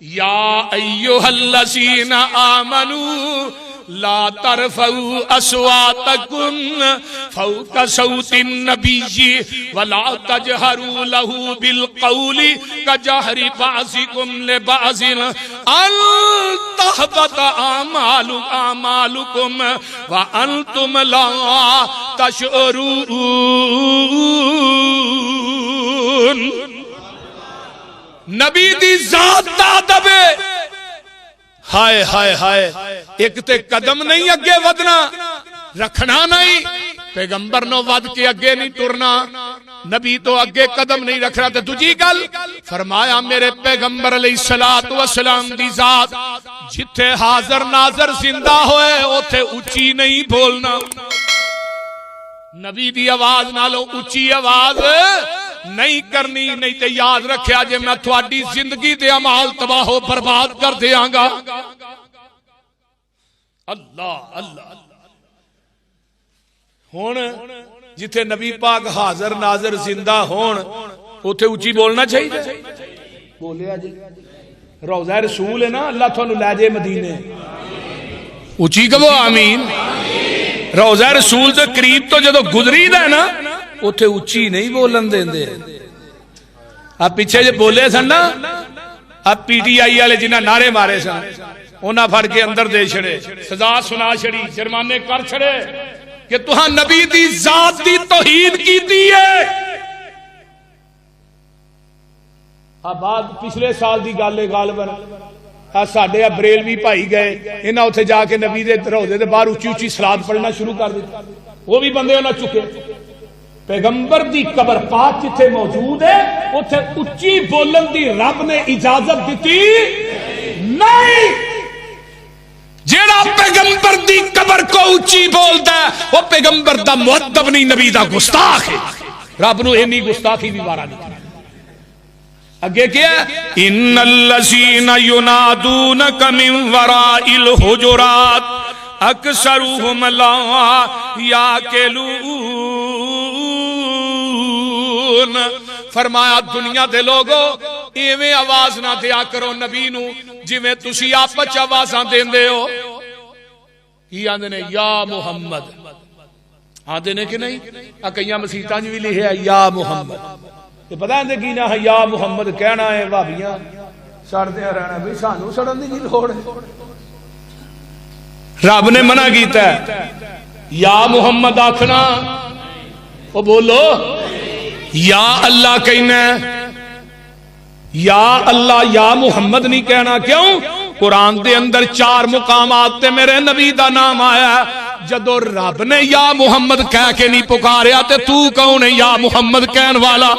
یا ایھا الذین آمنوا لا ترفعوا اصواتکم فوق صوت النبی ولا تجہروا له بالقول کجہر بعضکم لبعض ان تحبط اعمالکم وانتم لا تشعرون۔ نبی دی ذات دا ادب ہے، ہائے ہائے ہائے، ایک تے قدم نہیں اگے ودنا، رکھنا نہیں، پیغمبر نو ود کے اگے نہیں ٹرنا، نبی تو اگے قدم نہیں رکھنا۔ تے دوجی گل فرمایا میرے پیغمبر علیہ السلام دی ذات جتھے حاضر ناظر زندہ ہوئے اوتھے اچھی نہیں بولنا، نبی دی آواز نالو اچھی آواز نہیں کرنی، نہیں تے یاد رکھیا جے میں تھوڑی زندگی دے اعمال تباہ و برباد کر دیاں گا۔ اللہ اللہ ہون جتھے نبی پاک حاضر ناظر زندہ ہون اوتھے اونچی بولنا چاہیے، بولیا جی روضہ رسول ہے نا، اللہ تھانوں لے جائے مدینے، اونچی کہو آمین۔ روضہ رسول سے قریب تو جدو گزری دا ہے نا اوتھے اونچی نہیں بولن دیندے۔ اب پیچھے جو بولے سن نا، اب پی ٹی آئی والے جنہاں نعرے مارے سن انہاں پھڑ کے اندر دے چھڑے، سزا سنا چھڑی، جرمانے کر چھڑے کہ تہاں نبی دی ذات دی توہین کیتی ہے۔ اب بعد پچھلے سال دی گل ہے غالباً ساڈے بریلوی بھائی گئے، انہاں اوتھے جا کے نبی دے روضے دے باہر اونچی اونچی صلات پڑھنا شروع کر دی، وہ بھی بندے انہاں چکے۔ پیغمبر دی قبر پاک جتھے موجود ہے اوتھے اچھی بولن دی رب نے اجازت دیتی نہیں۔ جیڑا پیغمبر دی قبر کو اچھی بولدا ہے وہ پیغمبر دا مؤدب نہیں، نبی دا گستاخ ہے، رب نو اینی گستاخی بھی وارا نہیں۔ اگے کیا ان الذین ینادونک من وراء الحجرات اکثرهم لا یعقلون۔ فرمایا دنیا دے لوگو ایویں آواز نہ دیا کرو نبی نو جویں تسی آپس وچ آوازاں دیندے ہو۔ کی آندے نے یا محمد، آندے نے کہ نہیں؟ کئیاں مسیتاں وچ بھی لکھیا یا محمد، تے پتہ ہے کی نہ یا محمد کہنا ہے بھابیاں سڑدے رہنا، بھئی سانوں سڑن دی کی لوڑ ہے؟ رب نے منع کیتا ہے یا محمد آکھنا، وہ بولو یا اللہ کہنا ہے، یا اللہ یا محمد نہیں کہنا۔ کیوں؟ قرآن دے اندر 4 مقامات تے میرے نبی دا نام آیا ہے، جدو رب نے یا محمد کہہ کے نہیں پکاریا تے تو کون ہے یا محمد کہن والا؟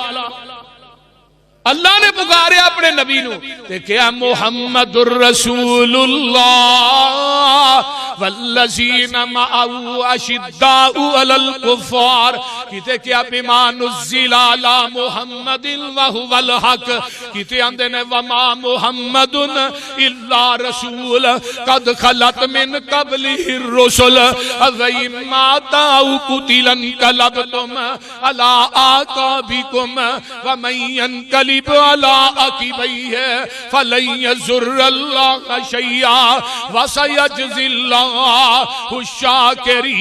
اللہ نے پکارے اپنے نبی نو تے کیا محمد الرسول اللہ والذین معه اشداء علی الکفار، کہتے کیا بما نزل علی محمد وهو الحق، کہتے اندے نے وما محمد الا رسول قد خلت من قبله الرسل وَإِن مَاتَ أَوْ قُتِلَ انقلبتم علی اعقابکم ومن ينقلب علی عقبیہ فلن یضر اللہ شیئا وسیجزی اللہ الشاکرین۔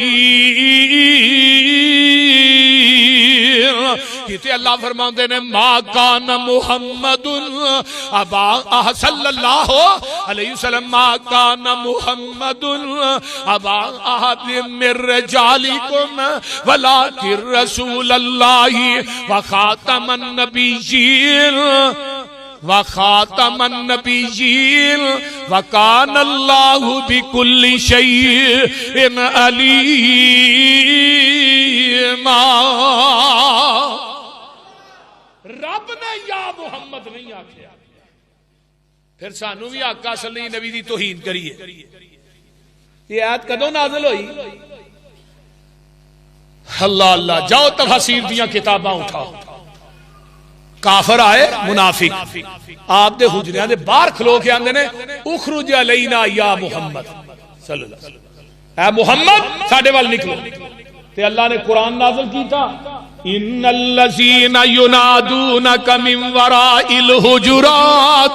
کہتے اللہ فرماندے نے ما کان محمد ابا صلی اللہ علیہ وسلم ما کان محمد ابا احد من رجالکم ولکن رسول اللہ وخاتم النبیین وخاتم النبیین وکان اللہ بکل شیء علیما۔ رب نے یا محمد نہیں آکھیا، پھر سانو بھی آقا صلی اللہ نبی دی توہین کریے۔ یہ آیت کدوں نازل ہوئی؟ اللہ اللہ، جاؤ تفاسیر دیاں کتاباں اٹھاؤ، کافر آئے منافق آپ دے حجریاں دے باہر کھلو کے آندے نے اخرج علینا یا محمد صلی اللہ علیہ وسلم، اے محمد ساڈے وال نکلو۔ تے اللہ نے قرآن نازل کیتا ان الذین ینادونک من وراء الحجرات،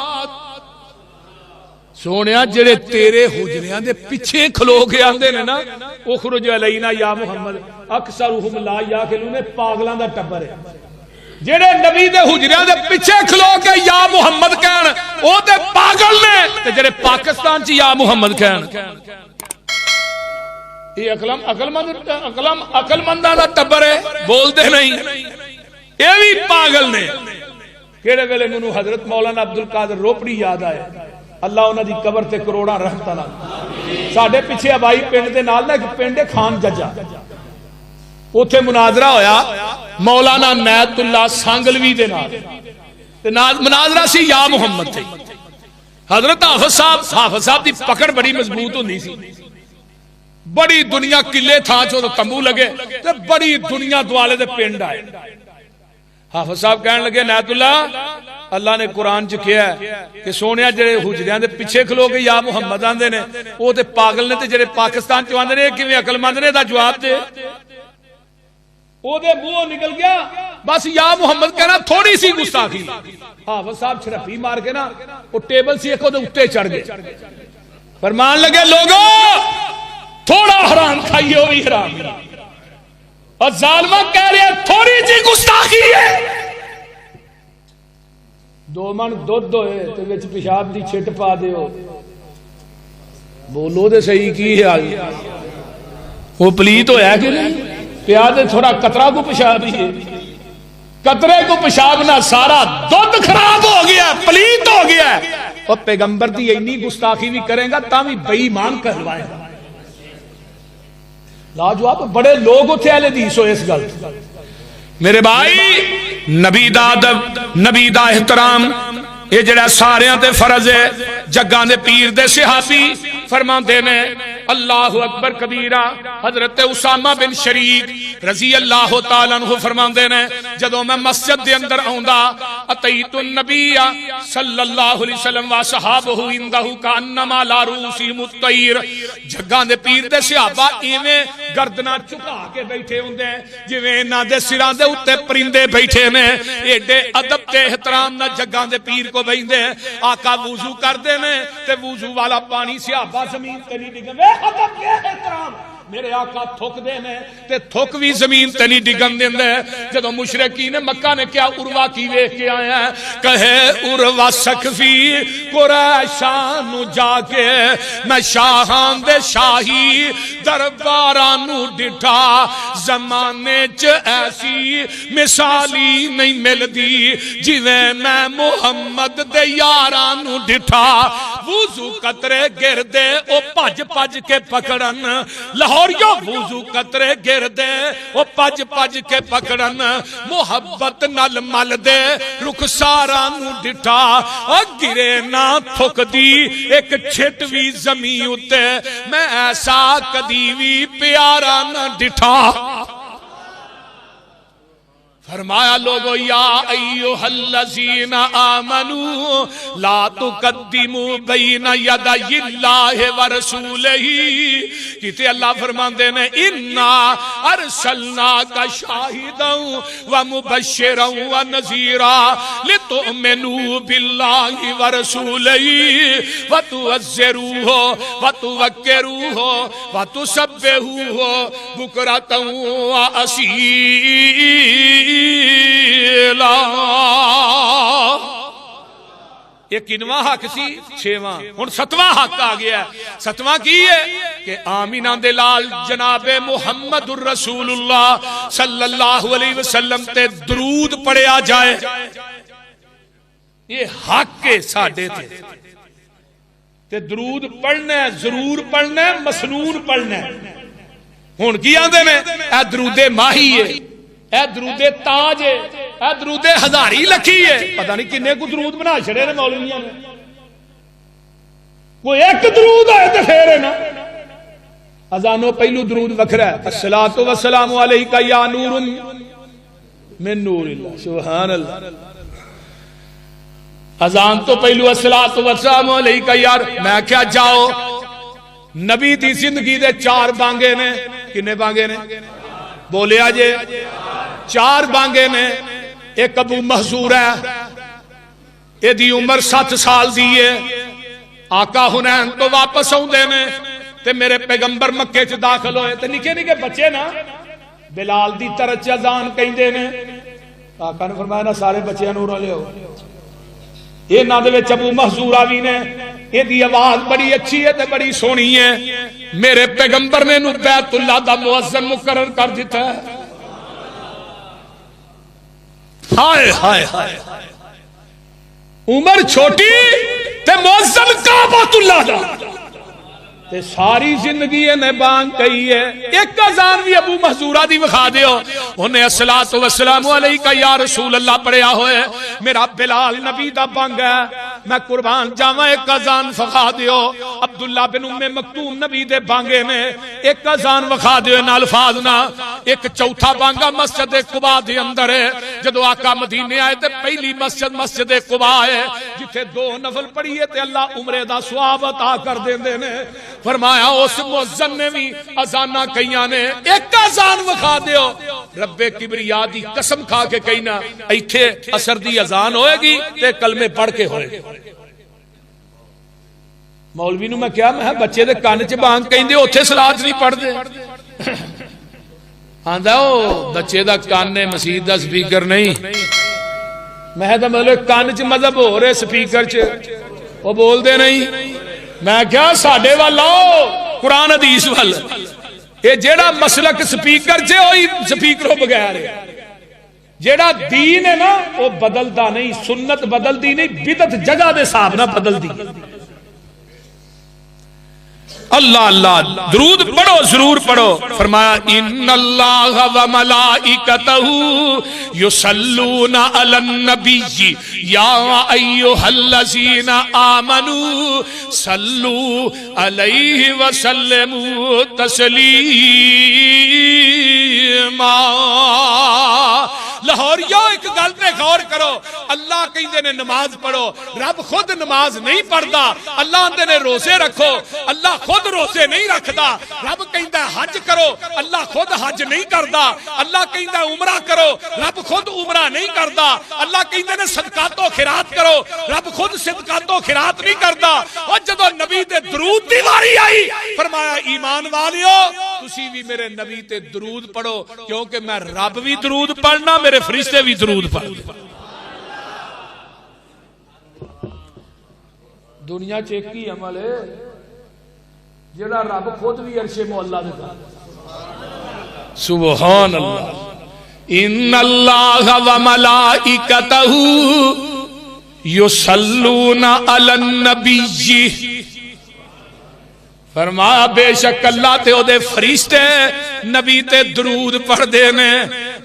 سونیا جڑے تیرے حجریاں دے پیچھے کھلو کے آندے نے نا اخرج علینا یا محمد اکثرہم لا یاکلون پاگلاں دا ٹبر ہے جڑے نبی دے حجریاں دے پیچھے کھلو کے یا محمد کہن او تے پاگل نے تے جڑے پاکستان چ یا محمد کہن یہ عقل منداں دا ٹبر ہے بول دے نہیں یہ بھی پاگل نے کیڑے ویلے مینوں حضرت مولانا عبد القادر روپڑی یاد آئے اللہ انہاں دی قبر تے کروڑاں رحمتاں نال ساڈے پیچھے ابائی پنڈ دے نال نا ایک پنڈ ہے خان ججا اوتھے مناظرہ ہویا مولانا عنایت اللہ سانگلوی دے نال تے مناظرہ سی یا محمد تے حضرت حافظ صاحب دی پکڑ بڑی مضبوط ہوندی سی بڑی دنیا قلعے تھا جو تمبو لگے تے بڑی دنیا دوالے دے پنڈ آئے حافظ صاحب کہنے لگے عنایت اللہ نے قرآن چ کیا ہے کہ سونیا جڑے حجریاں دے پیچھے کھلو کے یا محمد آندے نے او تے پاگل نے تے جڑے پاکستان چ آندے نے کیویں عقل مند نے دا جواب دے او دے منہوں نکل گیا بس یا محمد کہنا تھوڑی سی گستاخی حافظ صاحب چھڑپی مار کے نا او ٹیبل سی ایک دے اوتے چڑھ گئے فرمان لگے لوگو تھوڑا حرام کھائیے وہ بھی حرام اور ظالمہ کہہ رہے ہیں تھوڑی سی گستاخی ہے 2 من دودھ ہوئے تو وچ پیشاب دی چھٹ پا دیو بولو دے صحیح کی ہے وہ پلیت ہویا کہ نہیں پیادے تھوڑا قطرہ کو پیشاب ہی ہے قطرے کو پیشاب نہ سارا دودھ خراب ہو گیا پلیت ہو گیا اور پیغمبر دی اینی گستاخی بھی کریں گا تامی بے ایمان کہلوائیں گا لاجواب بڑے لوگ اٹھے اہل حدیث ہو اس گل میرے بھائی نبی دا ادب نبی دا احترام یہ جڑا سارے تے فرض ہے جگاں دے پیر دے صحابی فرماندے نے اللہ اکبر کبیرہ حضرت اسامہ بن شریک رضی اللہ تعالیٰ عنہ فرماندے نے جدوں میں مسجد دے اندر آوندا اتیت النبی صلی اللہ علیہ وسلم و صحابہ اندہ کانما لا روسی مطیر جگاں دے پیر دے صحابہ ایویں گردنا چکا کے بیٹھے ہوندے جویں انہاں دے سراں دے اوتے پرندے بیٹھے نے ایڈے ادب تے احترام نہ جگاں دے پیر کو بیندے آقا وضو کردے نے تے وضو والا پانی صحابہ زمین تے نہیں ڈگے ادب کے احترام میرے آقا تھوک دے نے تے تھوک بھی زمین تے نہیں ڈگن دیندے جدو مشرکین مکہ نے کیا عروہ کی ویکھ کے آیا ہے کہے عروہ سقفی قریشان جا کے میں شاہان دے شاہی دربارانو ڈٹھا زمانے چ ایسی مثالی نہیں مل دی جویں میں محمد دے یارانو ڈٹھا وضو قطرے گردے او پج پج کے پکڑن لاہوریو وضو قطرے گردے او پج پج کے پکڑن محبت نل مل دے رخساراں نو ڈٹھا او گرے نہ تھک دی ایک چھٹ وی زمین اتے میں ایسا کدی وی پیارا نہ ڈٹھا فرمایا لوگو یا ایوہ الذین آمنوا لا تقدموا بین یدی اللہ ورسولہ کہتے اللہ فرماندے نے انا ارسلناک شاہدا ومبشرا ونذیرا لتؤمنوا باللہ ورسولہ وتعزروہ وتوقروہ وتسبحوہ بکرۃ وأصیلا یہ کنواں حق سی 6واں ہن 7واں حق آ گیا ہے 7واں کی ہے کہ آمینہ دے لال جناب محمد الرسول اللہ صلی اللہ علیہ وسلم تے درود پڑھیا جائے یہ حق کے ساڈے تے درود پڑھنا ہے ضرور پڑھنا ہے مسنون پڑھنا ہے ہن کی آندے نے اے درود ماہی ہے اے درود تاج ہے اے درود ہزاری لکھی ہے پتہ نہیں کنے کو درود بنا چھڑے نے مولویاں نے کوئی ایک درود ہے تے پھر ہے نا اذانوں پہلو درود وکھرا ہے الصلوۃ والسلام علیک یا نور من نور اللہ سبحان اللہ اذان تو پہلو الصلوۃ والسلام علیک یا میں کیا جاؤ نبی دی زندگی دے 4 بانگے نے کنے بانگے نے بولے آجے 4 بانگے نے ایک ابو محذور ہے یہ دی عمر 7 سال دی ہے آقا حنین تو واپس آؤندے نے تے میرے پیغمبر مکے چ داخل ہوئے تے نکے نکے بچے نا بلال دی طرح اذان کہندے نے. آقا نے فرمایا نا سارے بچیاں نوں رو لیو. انہاں دے وچ ابو محذورہ وی نے, ایدی آواز بڑی اچھی ہے تے بڑی سونی ہے. میرے پیغمبر نے نو بیت اللہ دا مؤذن مقرر کر دیتا ہے. ہائے ہائے ہائے, عمر چھوٹی تے مؤذن کعبۃ اللہ دا تے ساری زندگی نے بانگ کہی ہے. ایک اذان بھی ابو محذورہ دی وکھا دیو, انہیں الصلاۃ والسلام علیکہ یا رسول اللہ پڑھیا ہوئے. میرا بلال نبی دا بانگ ہے, میں قربان جاواں, ایک اذان وکھا دیو. عبداللہ بن ام مکتوم نبی دے بانگے نے, ایک اذان وکھا دیو ان الفاظ نہ. ایک چوتھا بانگا مسجد قباء دے اندر ہے. جدو آقا مدینے آئے تے پہلی مسجد قباء ہے جتھے 2 نفل پڑھیے تے اللہ عمرے دا ثواب عطا کر دیندے نے. فرمایا اس مؤذن نے بھی اذاناں کئیاں نے, ایک اذان وکھا دیو. رب کبریا دی قسم کھا کے کہنا ایتھے عصر دی اذان ہوئے گی تے کلمے پڑھ کے ہوئے گی. مولوی نو میں کیا, میں بچے دے کان چ بانگ کہندے اوتھے صلاۃ نہیں پڑھ دے. آندا او بچے دا کان نے مسجد دا سپیکر نہیں, میں تے مطلب کان چ مذہب ہو رہے سپیکر چ او بول دے نہیں. میں کیا ساڈے وال آؤ قرآن حدیث وال, اے جیڑا مسلک سپیکر چ وہی سپیکروں بغیر ہے. جیڑا دین ہے نا وہ بدلدا نہیں, سنت بدلدی نہیں, بدعت جگہ دے حساب نہ بدلدی. اللہ اللہ درود پڑھو, ضرور پڑھو. فرمایا ان اللہ و ملائکتہ یصلون علی النبی یا ایھا الذین آمنوا صلوا علیہ وسلموا تسلیما. لاہوریو ایک گل تے غور کرو, اللہ کہندے نے نماز پڑھو, رب خود نماز نہیں پڑھدا. اللہ کہندے نے روزے رکھو, اللہ خود روزے نہیں رکھدا. رب کہندا ہے حج کرو, اللہ خود حج نہیں کردا. اللہ کہندا ہے عمرہ کرو, رب خود عمرہ نہیں کردا. اللہ کہندے نے صدقات و خیرات کرو, رب خود صدقات و خیرات نہیں کردا. اور جدو نبی تے درود دی واری آئی فرمایا ایمان والیو تسی بھی میرے نبی تے درود پڑھو, کیونکہ میں رب بھی درود پڑھنا, میرے فرشتے بھی درود پڑھنا. دنیا چ ایک ہی عمل ہے جڑا رب خود بھی عرش مولا دے کر. سبحان اللہ. ان اللہ و ملائکتہ یصلون علی النبی. فرمایا بے شک اللہ تے او دے فرشتے نبی تے درود پڑھ دے نے.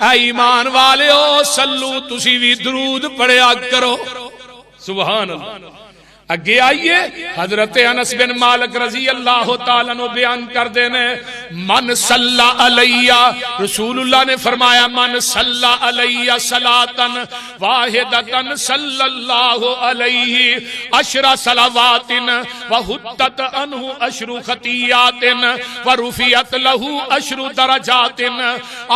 اے ایمان والیو صلو تسی بھی درود پڑھیا کرو. سبحان اللہ. اگے آئیے حضرت انس بن مالک رضی اللہ تعالیٰ عنہ بیان کر دینے, من صلی علیہ, رسول اللہ نے فرمایا من صلی علیہ صلاةً واحدةً صلی اللہ علیہ 10 صلوات وحطت عنہ 10 خطیات ورفعت لہ 10 درجات.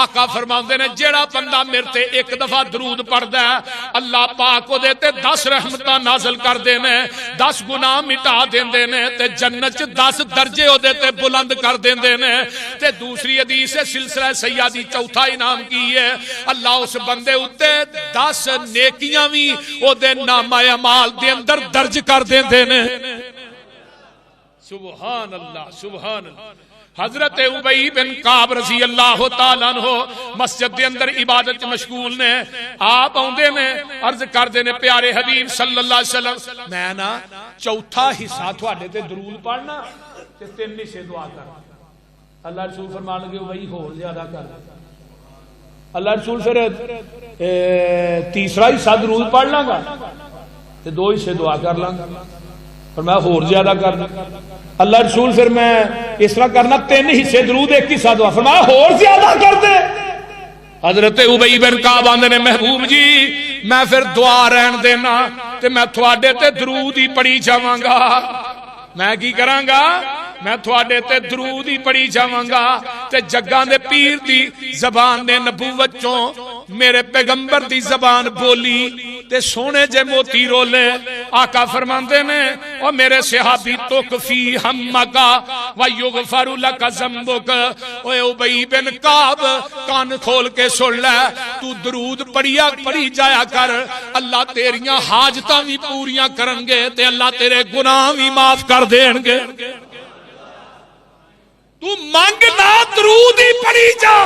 آقا فرماندے نے جیڑا بندہ میرے تے ایک دفعہ درود پڑھدا ہے اللہ پاک او دے تے 10 رحمتاں نازل کر دینے, 10 گناہ مٹا دیندے نے تے جنت 10 درجے او دے تے بلند کر دیندے نے. تے دوسری حدیث ہے سلسلہ سیادی چوتھا انعام کی ہے, اللہ اس بندے اتے 10 نیکیاں بھی او دے نامہ اعمال دے اندر درج کر دیندے نے. سبحان اللہ سبحان اللہ. حضرت ابی بن کعب رضی اللہ تعالیٰ عنہ مسجد دے اندر عبادت مشغول نے. آپ آندے نے عرض کر دے نے پیارے حبیب صلی اللہ علیہ وسلم میں نا چوتھا حصہ تھوڑے تے درود پڑھنا تے 3 حصے دعا کرنا. اللہ رسول فرمان لگے وہی ہور زیادہ کر. اللہ رسول پھر تیسرا حصہ درود پڑھ لاں گا تے 2 حصے دعا کر لاں گا. فرمایا ہور زیادہ کرنا. اللہ رسول پھر میں اس طرح کرنا 3 حصے درود 1 حصہ دعا. فرمایا ہور زیادہ کر دے. حضرت ابی بن کعب آندے نے محبوب جی میں پھر دعا رہن دینا تے میں تھوڑے تے درود ہی پڑھی جاواں گا. میں کی کراں گا, میں تھوڑے تے درود ہی پڑھی جاواں گا. تے جگاں دے پیر دی زبان دے نبوت چوں میرے پیغمبر دی زبان بولی تے سونے جے موتی رولے آقا فرماندے نے او میرے صحابی تکفی ہمکا ویغفر لک ذنبک اوے ابی بن کعب کان کھول کے سن لے تو درود پڑھی جایا کر اللہ تیریاں حاجتاں بھی پوریاں کرن گے تے اللہ تیرے گناہ بھی معاف کر دین گے تو مانگ نہ درود ہی پڑھی جا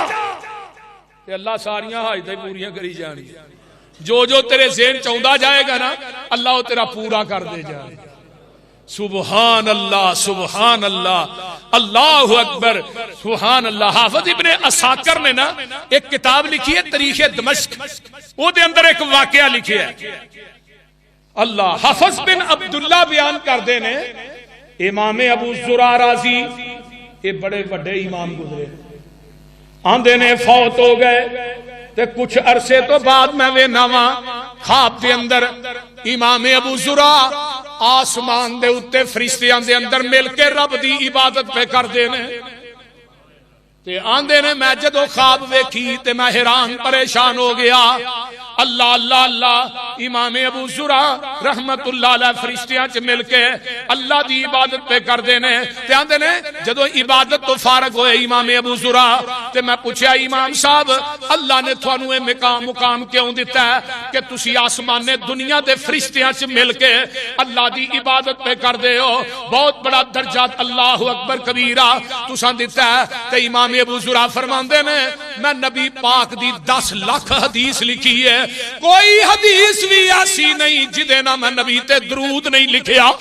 تے اللہ ساریاں حاجتاں پوریاں کری جان گے جو جو تیرے ذہن چاہندا جائے گا نا اللہ وہ تیرا پورا کر دے جائے گا سبحان اللہ سبحان اللہ اللہ اکبر سبحان اللہ حافظ ابن عساکر نے نا ایک کتاب لکھی ہے تاریخ دمشق وہ دے اندر ایک واقعہ لکھی ہے اللہ حافظ بن عبداللہ بیان کر دے نے امام ابو زرع رازی یہ بڑے بڑے امام گزرے آندے نے فوت ہو گئے تے کچھ عرصے تو بعد میں وہ نواں خواب دے اندر امام ابو زرع آسمان دے اتے فرشتیاں دے اندر مل کے رب دی عبادت پہ کر دینے تے آندے نے میں جدو خواب ویکھی تے میں حیران پریشان ہو گیا اللہ اللہ اللہ امام ابو زرع رحمت اللہ علیہ فرشتیاں چ مل کے اللہ دی عبادت پہ کر دینے تے آندے نے جدو عبادت تو فارغ ہوئے امام ابو زرع تے میں پوچھا امام صاحب اللہ نے تھانوں اے مقام کیوں دیتا ہے کہ تسی آسمان دنیا دے فرشتیاں چ مل کے اللہ دی عبادت پہ کر دے ہو بہت بڑا درجہ اللہ اکبر کبیرہ تساں دیتا ہے تے امام ابو زرع فرماندے نے میں نبی پاک دی 10 لاکھ حدیث لکھی ہے کوئی حدیث بھی ایسی نہیں جدے نہ میں نبی تے درود نہیں لکھیا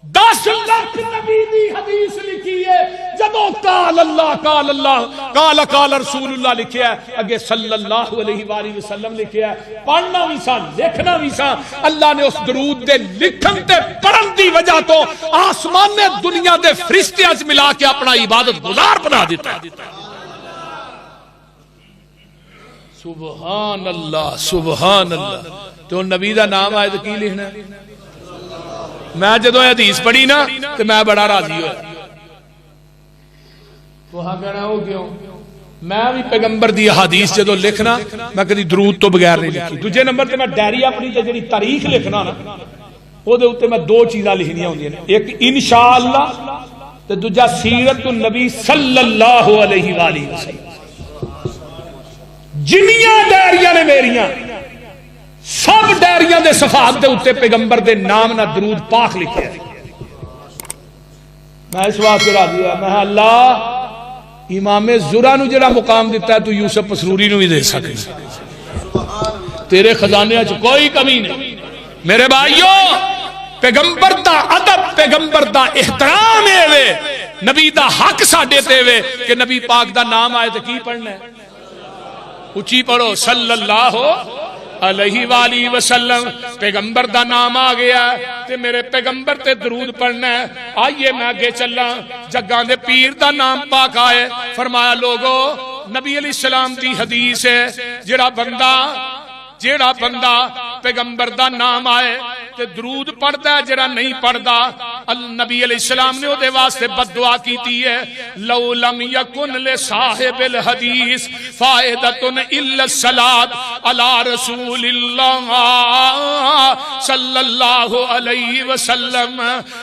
10 لاکھ نبی دی حدیث لکھی ہے جدو قال اللہ قال رسول اللہ لکھیا ہے اگے صلی اللہ علیہ وآلہ وسلم لکھیا ہے پڑھنا بھی سا لکھنا بھی سا اللہ نے اس درود دے لکھن تے پڑھن دی وجہ تو آسمان نے دنیا دے فرشتیاں سے ملا کے اپنا عبادت گزار بنا دیتا ہے سبحان اللہ تو نبی دا نام آئے تو کی لکھنا ہے میں جدو حدیث پڑھی نا تو میں بڑا راضی ہوا وہاں کہنا ہو کیوں میں بھی پیغمبر دی حدیث جدو لکھنا میں کدی درود تو بغیر نہیں لکھی دوسرے نمبر تے میں ڈائری اپنی جڑی تاریخ لکھنا نا او دے اوتے میں 2 چیزاں لکھنیاں ہوندیاں نے ایک انشاءاللہ تے دوجا سیرت النبی صلی اللہ علیہ وآلہ وسلم جنیاں ڈائریاں نے میریاں سب ڈائریاں دے صفحات دے اوتے پیغمبر دے نام نہ درود پاک لکھے میں اس واسطے راضی ہوا میں اللہ امام زرع نو جڑا مقام دیتا ہے تو یوسف پسروری نو بھی دے سکے تیرے خزانے وچ کوئی کمی نہیں میرے بھائیو پیغمبر دا ادب پیغمبر دا احترام ہے نبی دا حق ساڈے تے وے کہ نبی پاک دا نام آئے تے کی پڑھنا ہے اچھی پڑھو صلی اللہ علیہ وآلہ وسلم پیغمبر دا نام آ گیا تے میرے پیغمبر تے درود پڑھنا ہے آئیے میں آگے چلا جگاں دے پیر دا نام پاک آئے فرمایا لوگو نبی علیہ السلام دی حدیث ہے جڑا بندہ پیغمبر دا نام آئے تے درود پڑھدا ہے جڑا نہیں پڑھدا نبی علیہ السلام نے دے واسطے بد دعا کیتی ہے لو لم یکن لصاحب الحدیث فائدۃ الا الصلاۃ علی رسول اللہ صلی اللہ علیہ وسلم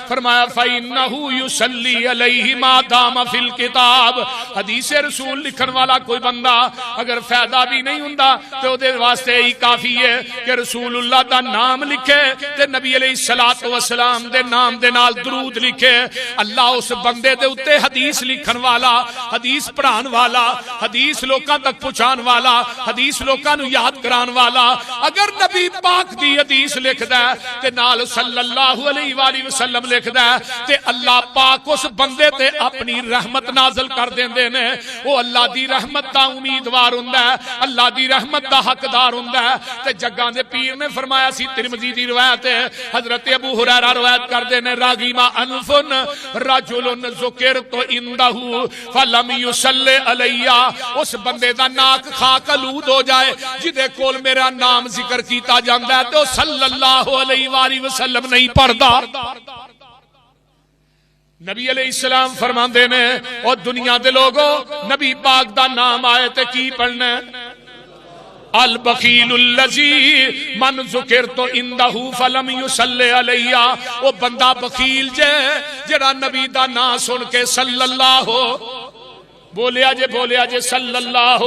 فرمایا فإنہ یصلی علیہ ما دام فی الکتاب حدیث رسول لکھن والا کوئی بندہ اگر فائدہ بھی نہیں ہوندا تے دے واسطے ہی کافی ہے کہ رسول اللہ دا نام لکھے تے نبی علیہ السلام دے نام دے نال درود لکھے اللہ اس بندے دے اتے حدیث لکھن والا حدیث پڑھان والا حدیث لوکاں تک پہنچان والا حدیث لوکاں نو یاد کران والا اگر نبی پاک دی حدیث لکھدا ہے تے نال صلی اللہ علیہ وآلہ وسلم لکھدا ہے تے اللہ پاک اس بندے تے اپنی رحمت نازل کر دیندے نے او اللہ دی رحمت دا امیدوار ہوندا ہے اللہ دی رحمت دا حقدار ہوندا ہے تے جگاں دے پیر نے فرمایا سی ترمذی دی روایت ہے حضرت ابو ہریرہ روایت کر دے نے راغیما انفن رجل ذکرت عنده فلم یصلی علیہ اس بندے دا ناک خاک آلود ہو جائے جدے کول میرا نام ذکر کیتا جاندا ہے تو صلی اللہ علیہ وآلہ وسلم نہیں پڑھدا نبی علیہ السلام فرماندے نے اور دنیا دے لوگوں نبی پاک دا نام آئے تے کی پڑھنا ہے البخیل الذی من ذکرت عنده فلم یصلی علیہ، وہ بندہ بخیل جے جڑا نبی دا نام سن کے صلی اللہ بولیا جے صلی اللہ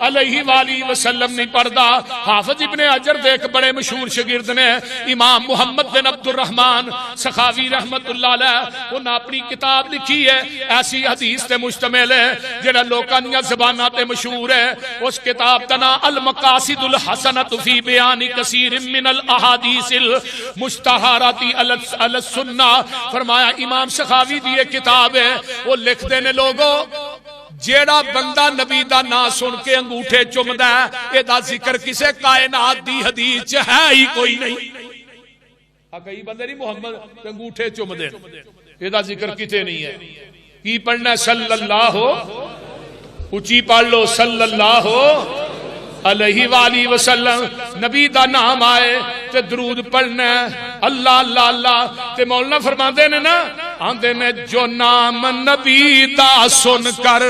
علیہ وآلہ وسلم نہیں پڑھدا۔ حافظ ابن حجر دیکھ بڑے مشہور شاگرد نے امام محمد بن عبد الرحمن سخاوی رحمت اللہ علیہ، انہاں اپنی کتاب لکھی ہے ایسی حدیث تے مشتمل ہے جڑا لوکاں دیاں زباناں تے مشہور ہے۔ اس کتاب دا نام المقاصد الحسنۃ فی بیان کثیر من الاحادیث المشتہرۃ علی السنہ، فرمایا امام سخاوی دی یہ کتاب ہے، وہ لکھدے نے لوگوں جیڑا بندہ نبی دا نا سن کے انگوٹھے چمدا ہے اے دا ذکر کسے کائنات دی حدیث چ ہے ہی کوئی نہیں۔ کئی بندے نہیں محمد انگوٹھے چمدے، اے دا ذکر کتے نہیں ہے۔ کی پڑھنا ہے؟ صلی اللہ، اونچی پڑھ لو صلی اللہ علیہ وآلہ وسلم۔ نبی دا نام آئے تے درود پڑھنا ہے، اللہ اللہ اللہ۔ تے مولانا فرماندے نے نا، آندے نے جو نام نبی دا سن کر،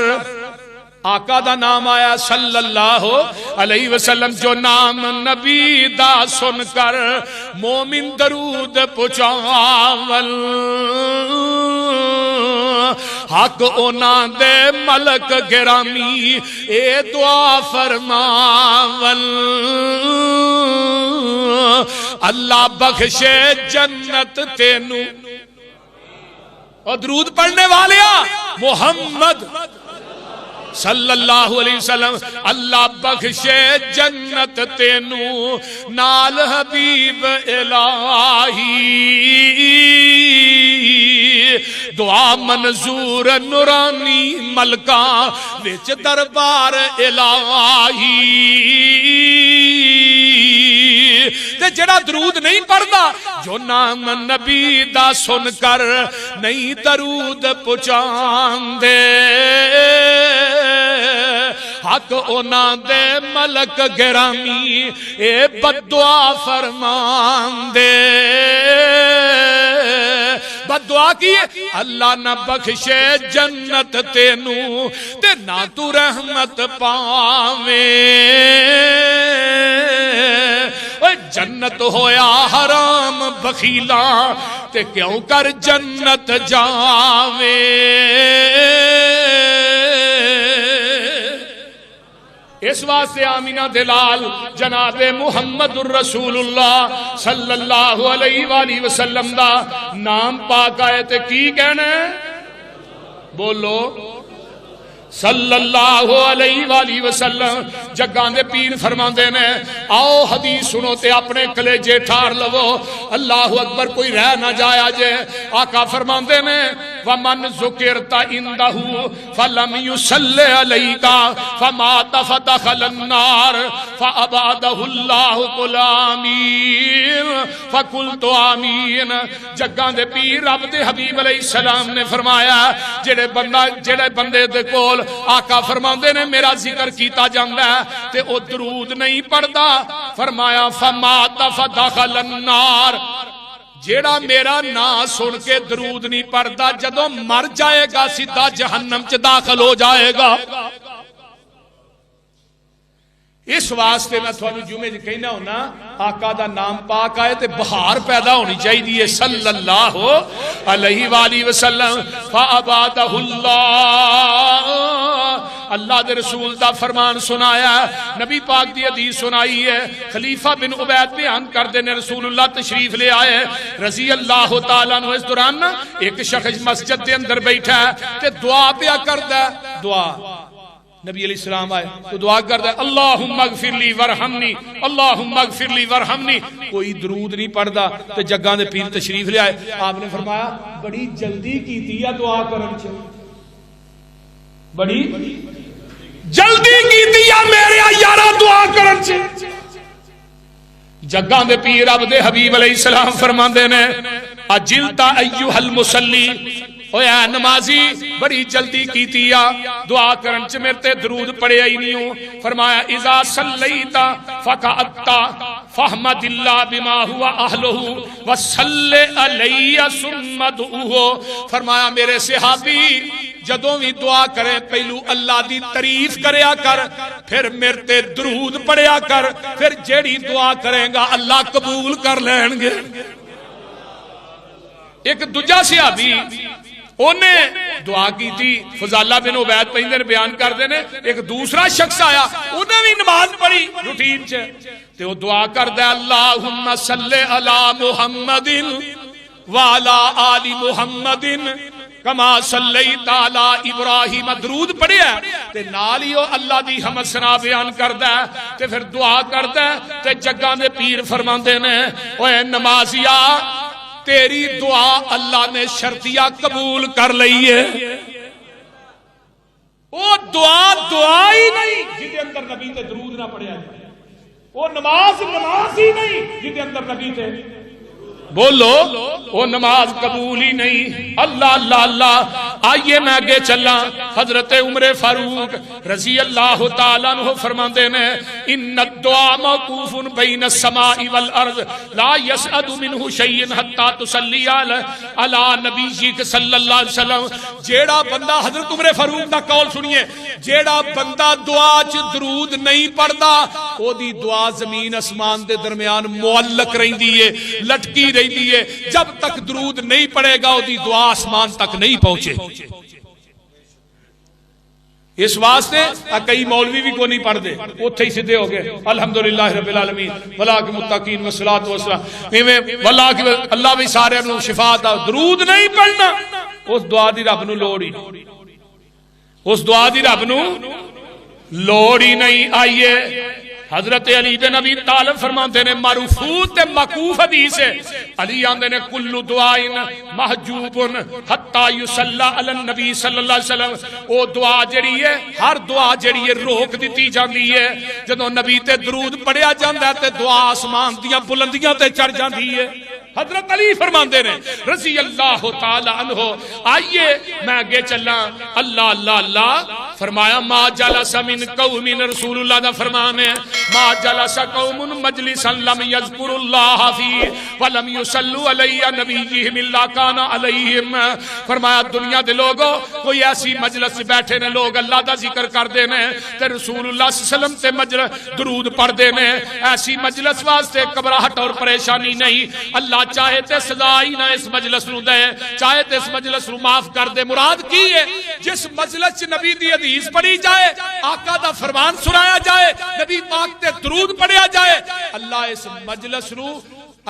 آقا دا نام آیا صلی اللہ علیہ وسلم، جو نام نبی دا سن کر مومن درود پچاول، حق اونا دے ملک گرامی اے دعا فرماول، اللہ بخشے جنت تینو۔ اور درود پڑھنے والیا محمد صلی اللہ علیہ وسلم، اللہ بخشے جنت تینو نال حبیب الہی، دعا منظور نورانی ملکاں وچ دربار الہی۔ تے جڑا درود نہیں پڑھدا، جو نام نبی دا سن کر نہیں درود پہنچاندے، حق اونا دے ملک گرامی اے بددعا فرماندے۔ بددعا کی اللہ نہ بخشے جنت تینو تے نہ تو رحمت پاویں، جنت ہویا حرام بخیلاں تے کیوں کر جنت جاویں۔ اس واسطے آمینہ دلال جناب محمد الرسول اللہ صلی اللہ علیہ وآلہ وسلم دا نام پاک آئے تے کی کہنا ہے؟ بولو صلی اللہ علیہ وآلہ وسلم۔ جگان دے پیر فرماندے نے آؤ حدیث سنو تے اپنے کلیجے ٹھار لو، اللہ اکبر کوئی رہ نہ جایا جے۔ آقا فرماندے نے وَمَنْ ذُكِرْتَ عِنْدَهُ فَلَمْ يُصَلِّ عَلَيْكَ فَمَاتَ فَدَخَلَ النَّارَ فَأَبْعَدَهُ اللَّهُ قُلْ آمِينَ فَقُلْتُ آمِينَ۔ جگان دے پیر رب دے حبیب علیہ السلام نے فرمایا جڑے بندے دے کول آقا فرماندے نے میرا ذکر کیتا جاندا ہے تے او درود نہیں پڑھدا، فرمایا فَمَاتَ فَدَخَلَ النَّارَ، جیڑا میرا نا سن کے درود نہیں پڑھدا جدوں مر جائے گا سیدھا جہنم چ داخل ہو جائے گا۔ اس واسطے میں تھانوں جمعے وچ کہنا ہونا آقا دا نام پاک آئے تے بہار پیدا ہونی چاہیے صلی اللہ علیہ وآلہ وسلم۔ فَأَبَادَهُ اللَّهُ، اللہ دے رسول دا فرمان سنایا، نبی پاک دی حدیث سنائی ہے۔ خلیفہ بن عبید بیان کر دینے رسول اللہ تشریف لے آئے رضی اللہ تعالیٰ عنہ۔ اس دوران ایک شخص مسجد دے اندر بیٹھا ہے تے دعا پیا کردا ہے، دعا نبی علیہ السلام آئے تو دعا کرتا ہے اللہم اغفر لی ورحمنی، اللہم اغفر لی ورحمنی، کوئی درود نہیں پڑھدا تے جگاں دے پیر تشریف لے آئے۔ آپ نے فرمایا بڑی جلدی کیتی ہے دعا کرن چ، بڑی جلدی کیتی ہے میرے یارا دعا کرن چ۔ جگاں دے پیر رب دے حبیب علیہ السلام فرماندے نے اجلتا ایھا المصلی، اوے نمازی بڑی جلدی کیتیا دعا کرن چ میرے تے درود پڑھیا ہی نہیں ہوں۔ فرمایا اذا صلیت فقعدت فحمد اللہ بما هو اہلہ وصلی علیہ ثم ادعوہ۔ فرمایا میرے صحابی جدوں بھی دعا کرے پہلو اللہ دی تعریف کریا کر، پھر میرے تے درود پڑھیا کر، پھر جیڑی دعا کرے گا اللہ قبول کر لین گے۔ ایک دوجا صحابی انہیں دعا کی تھی، فضالہ بن عبید پہندے نے بیان کر دینے، ایک دوسرا شخص آیا انہیں بھی نماز پڑھی روٹین چھے تے وہ دعا کر دے اللہم صلی علی محمد وعلا آل محمد کما صلیت علی ابراہیم، درود پڑھیا تے نال ہی اللہ دی حمد ثنا بیان کردا ہے تے پھر دعا کردا ہے تے جگہ دے پیر فرماندے نے اوے نمازیا تیری دعا اللہ نے شرطیہ قبول کر لئی ہے۔ وہ دعا دعا ہی نہیں جدے اندر نبی تے درود نہ پڑھیا جائے، وہ نماز نماز ہی نہیں جدے اندر نبی تے بولو وہ نماز قبول ہی نہیں۔ اللہ اللہ اللہ۔ آئیے میں آگے چلا، حضرت عمر فاروق رضی اللہ تعالیٰ عنہ فرماندے نے ان الدعاء موقوف بین السماء والارض لا یسعد منہ شیء حتی تصلی علی نبیک صلی اللہ علیہ وسلم۔ جیڑا بندہ، حضرت عمر فاروق دا قول سنیے، جیڑا بندہ دعا چ درود نہیں پڑھدا او دی دعا زمین اسمان دے درمیان معلق رہندی ہے، لٹکی رہندی ہے، جب تک درود نہیں پڑے گا وہ دی دعا آسمان تک نہیں پہنچے۔ اس واسطے کئی مولوی بھی کو نہیں پڑھ دے، اتھے ہی سدھے ہو گئے الحمدللہ رب العالمین ولا کے متقین والصلاۃ والسلام، اللہ بھی سارے نو شفا دا۔ درود نہیں پڑھنا اس دعا دی رب نو لوڑ ہی، اس دعا دی رب نو لوڑ ہی نہیں۔ آئیے حضرت علی بن ابی طالب فرماتے نے مرفوع تے موقوف حدیث ہے، علی آندے نے کل دعائن محجوب حتی یصلی علی النبی صلی اللہ علیہ وسلم۔ او دعا جڑی ہے، ہر دعا جڑی ہے روک دیتی جاندی ہے، جدوں نبی تے درود پڑھیا جاندا ہے تے دعا آسمان دیاں بلندیاں تے چڑھ جاندی ہے۔ حضرت علی فرماندے نے رضی اللہ تعالی عنہ۔ آئیے میں آگے چلا، اللہ اللہ اللہ فرمایا ما جلس من قوم، رسول اللہ دا فرمان ہے ما جلس قوم مجلسا لم یذکر اللہ فی ولم یصلوا علی نبیہم الا کان علیہم۔ فرمایا دنیا دے لوگوں کوئی ایسی مجلس بیٹھے نے لوگ اللہ دا ذکر کر دینے تے رسول اللہ صلی اللہ علیہ وسلم تے مجلس درود پڑھ دینے، ایسی مجلس واسطے گھبراہٹ اور پریشانی نہیں۔ اللہ چاہے تے سزا ہی نہ اس مجلس نو دے، چاہے تے اس مجلس نو معاف کر دے۔ مراد کی ہے جس مجلس نبی دی حدیث پڑھی جائے، آقا دا فرمان سنایا جائے، نبی پاک تے درود پڑھیا جائے، اللہ اس مجلس نو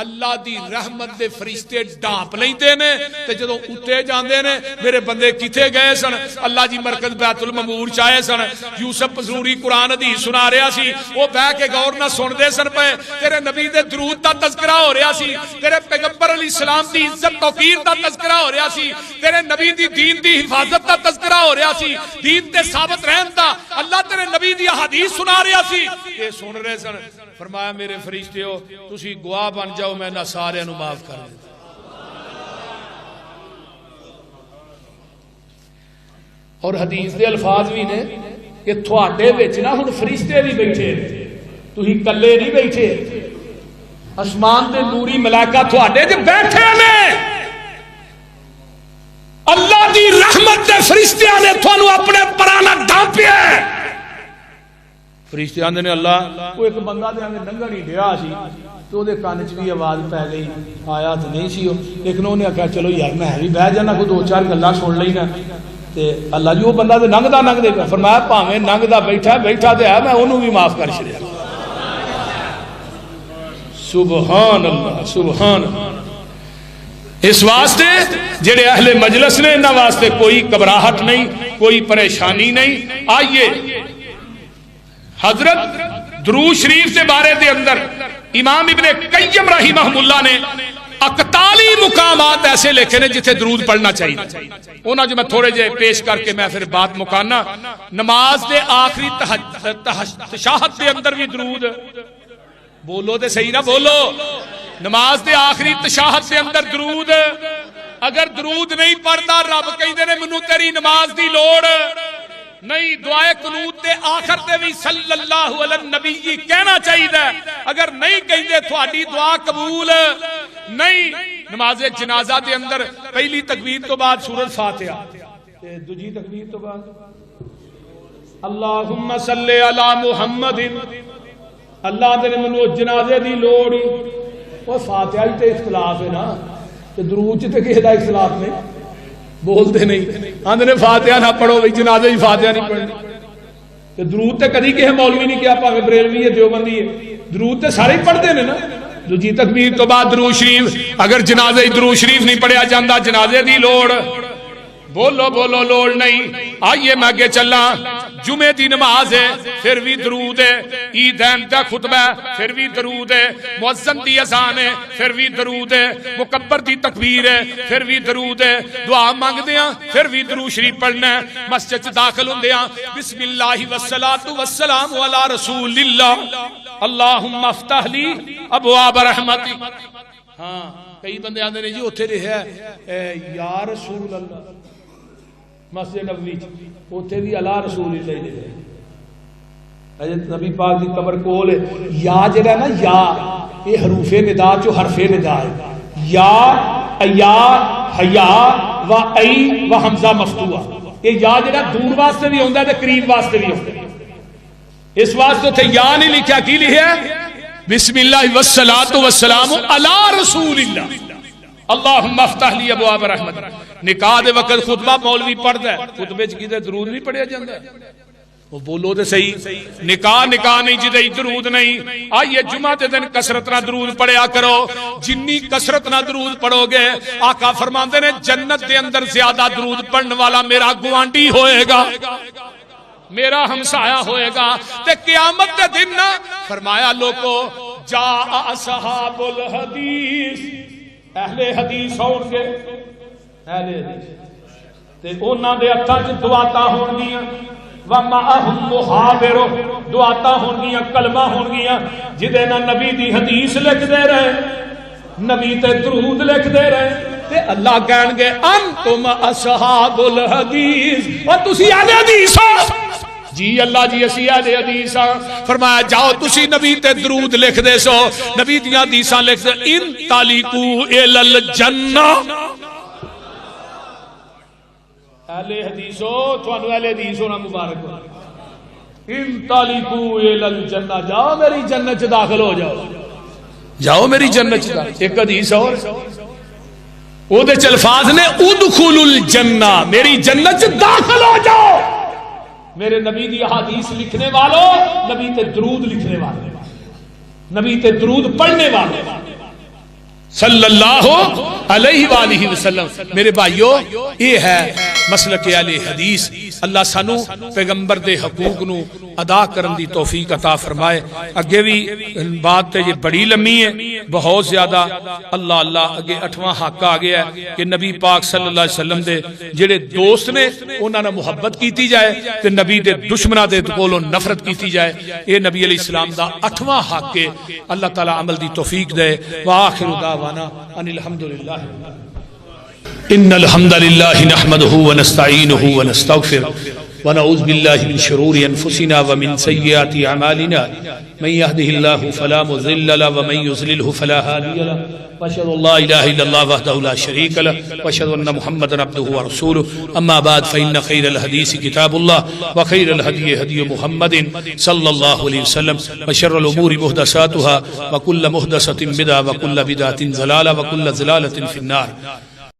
اللہ دی رحمت دے فرشتے ڈانپ لیندے نے تے جدوں اٹھے جاندے نے میرے بندے کتے گئے سن، اللہ جی مرکز بیت المعمور چاہے سن، یوسف پسروری قرآن حدیث سنا رہا سی، وہ بہ کے غور نہ سن دے سن پے، تیرے نبی دے درود دا تذکرہ ہو رہا سی، تیرے پیغمبر علیہ السلام دی عزت توقیر دا تذکرہ ہو رہا سی، تیرے نبی دی دین دی حفاظت دا تذکرہ ہو رہا سی، دین تے ثابت رہن دا اللہ تیرے نبی دی حدیث سنا رہا سی، یہ سن رہے سن۔ فرمایا میرے فرشتے ہو تسی گواہ بن جاؤ، میں نہ سارے نو معاف کر دیتا۔ اور حدیث دے الفاظ بھی نے کہ تھوڑے وچ نہ ہن فرشتے بھی بیٹھے، تسی کلے نہیں بیٹھے، آسمان دے نوری ملائکہ تھوڑے جو بیٹھے نے، اللہ دی رحمت دے فرشتیاں نے تھانو اپنے پرانا ڈھانپیا ہے۔ فرشتے آندے نے اللہ وہ ایک بندہ دے آندے ننگا نہیں ڈیا سی تو دے کان چ بھی آواز پی گئی، آیا تو نہیں سی لیکن انہیں آخیا چلو یار میں بھی بہ جانا کوئی دو چار گلاں سن لینا تے اللہ جی وہ بندہ تے ننگدا پیا، فرمایا بھاویں ننگدا بیٹھا تے ہے میں انہوں بھی معاف کر چھڑیا۔ سبحان اللہ سبحان اللہ۔ اس واسطے جڑے اہل مجلس نے انہاں واسطے کوئی گھبراہٹ نہیں، کوئی پریشانی نہیں۔ آئیے حضرت درود شریف کے بارے دے اندر امام ابن قیم رحمہ اللہ نے 41 مقامات ایسے لکھے نے جتھے درود پڑھنا چاہیے، انہاں جو میں تھوڑے جے پیش کر کے میں پھر بات مکانا۔ نماز دے آخری تشہد دے اندر بھی درود، بولو دے صحیح نہ بولو، نماز دے آخری تشہد دے اندر درود، اگر درود نہیں پڑھتا رب کہندے نے مینوں تیری نماز دی لوڑ نہیں۔ دعائے قنوت دے آخر تے بھی صلی اللہ علی النبی کہنا چاہیے، اگر نہیں کہندے تھوڑی دعا قبول نہیں۔ نماز جنازہ دے اندر پہلی تکبیر تو بعد سورۃ فاتحہ، دوجی تکبیر تو بعد اللہم صلی علی محمد اللہ تیرے منو جنازے دی لوڑ وہ فاتحہ تے اختلاف ہے نا تے درود تے کہے دا اختلاف نہیں بولتے نہیں آندھے نے فاتحہ نہ پڑھو بھئی جنازے ہی فاتحہ نہیں پڑھنی تے درود تے کدی کہے مولوی نہیں کیا پاوے بریلوی ہے دیوبندی ہے درود تے سارے ہی پڑھتے ہیں نا دوجی تکبیر تو بعد درود شریف اگر جنازے درود شریف نہیں پڑھیا جاندہ جنازے دی لوڑ بولو بولو لوڑ نہیں آئیے میں آگے چلا جمعہ دی نماز ہے پھر بھی درود ہے عیدین دا خطبہ ہے پھر بھی درود ہے مؤذن دی اذان ہے پھر بھی درود ہے مکبر دی تکبیر ہے پھر بھی درود ہے دعا مانگ دیاں پھر بھی درود شریف پڑھنا ہے مسجد داخل ہوں دیاں بسم اللہ والصلاة والسلام علی رسول اللہ اللہم افتح لی ابواب رحمتی ہاں کئی بندے آندے نے جی اتھے رہے یا رسول اللہ مسجد نبوی اتھے بھی اللہ رسول اللہ دے حضرت نبی پاک دی قبر کول یا جڑا نا یا یہ حروف ندا چو حرف ندا ہے یا ایا حیا و ای و حمزہ مفتوح یہ یا جڑا دور واسطے بھی ہوندا ہے تے قریب واسطے بھی ہوندا ہے اس واسطے اتھے یا نہیں لکھیا کی لکھیا بسم اللہ والصلاة والسلام علی رسول اللہ اللہم افتح لی ابواب رحمت نکاح دے وقت خطبہ مولوی پڑھتا ہے خطبے چکیدے درود نہیں پڑھیا جاندہ ہے وہ بولو دے صحیح نکاح نہیں جدے درود نہیں آئیے جمعہ دے دن کسرت نہ درود پڑھیا کرو جنی کسرت نہ درود پڑھو گے آقا فرماندے نے جنت دے اندر زیادہ درود پڑھنے والا میرا گوانڈی ہوئے گا میرا ہمسایہ ہوئے گا تے قیامت دے دن نہ فرمایا لوگو جا اصحاب الحدیث اہل حدیث ہون گے اہل حدیث تے اونا دے اتھاں دعاتا ہون گیاں وَمَعَهُمْ مُحَابِرُ دعاتا ہون گیاں کلمہ ہون گیاں جدے نہ نبی دی حدیث لکھ دے رہے نبی تے درود لکھ دے رہے تے اللہ کہن گے انتم اصحاب الحدیث اور تسی اہل حدیث ہو جی اللہ جی اسی اہل حدیث فرمایا جاؤ تسی نبی تے درود لکھ دے سو نبی دیاں حدیثاں لکھ دے ان تالیکو الی الجنہ اہل حدیث ہو تھانو اہل حدیث ہونا مبارک ہو ان تالیکو الی الجنہ جاؤ میری جنت داخل ہو جاؤ جاؤ میری جنت داخل ایک حدیث اور او دے چلفاظ نے ادخلوا الجنہ میری جنت داخل ہو جاؤ میرے نبی دی احادیث لکھنے والوں نبی تے درود لکھنے والے نبی تے درود پڑھنے والے صلی اللہ علیہ وآلہ وسلم میرے بھائیو یہ ہے مسلک اہل حدیث اللہ سانو پیغمبر دے حقوق نو ادا کرن دی توفیق عطا فرمائے اگے بھی بات تے یہ بڑی لمبی ہے بہت زیادہ اللہ اللہ اگے 8واں حق آ گیا ہے کہ نبی پاک صلی اللہ علیہ وسلم دے جڑے دوست نے انہاں نال محبت کیتی جائے تے نبی دے دشمناں دے کولوں نفرت کیتی جائے اے نبی علیہ السلام دا 8واں حق ہے اللہ تعالی عمل دی توفیق دے وآخر دعوانا ان الحمدللہ ان الحمد لله نحمده ونستعينه ونستغفره ونعوذ بالله من شرور انفسنا ومن سيئات اعمالنا من يهده الله فلا مضل له ومن يضلل فلا هادي له واشهد ان لا اله الا الله وحده لا شريك له واشهد ان محمدا عبده ورسوله اما بعد فان خير الحديث كتاب الله وخير الهدي هدي محمد صلى الله عليه وسلم وشر الامور محدثاتها وكل محدثة بدعة وكل بدعة ضلالة وكل ضلالة في النار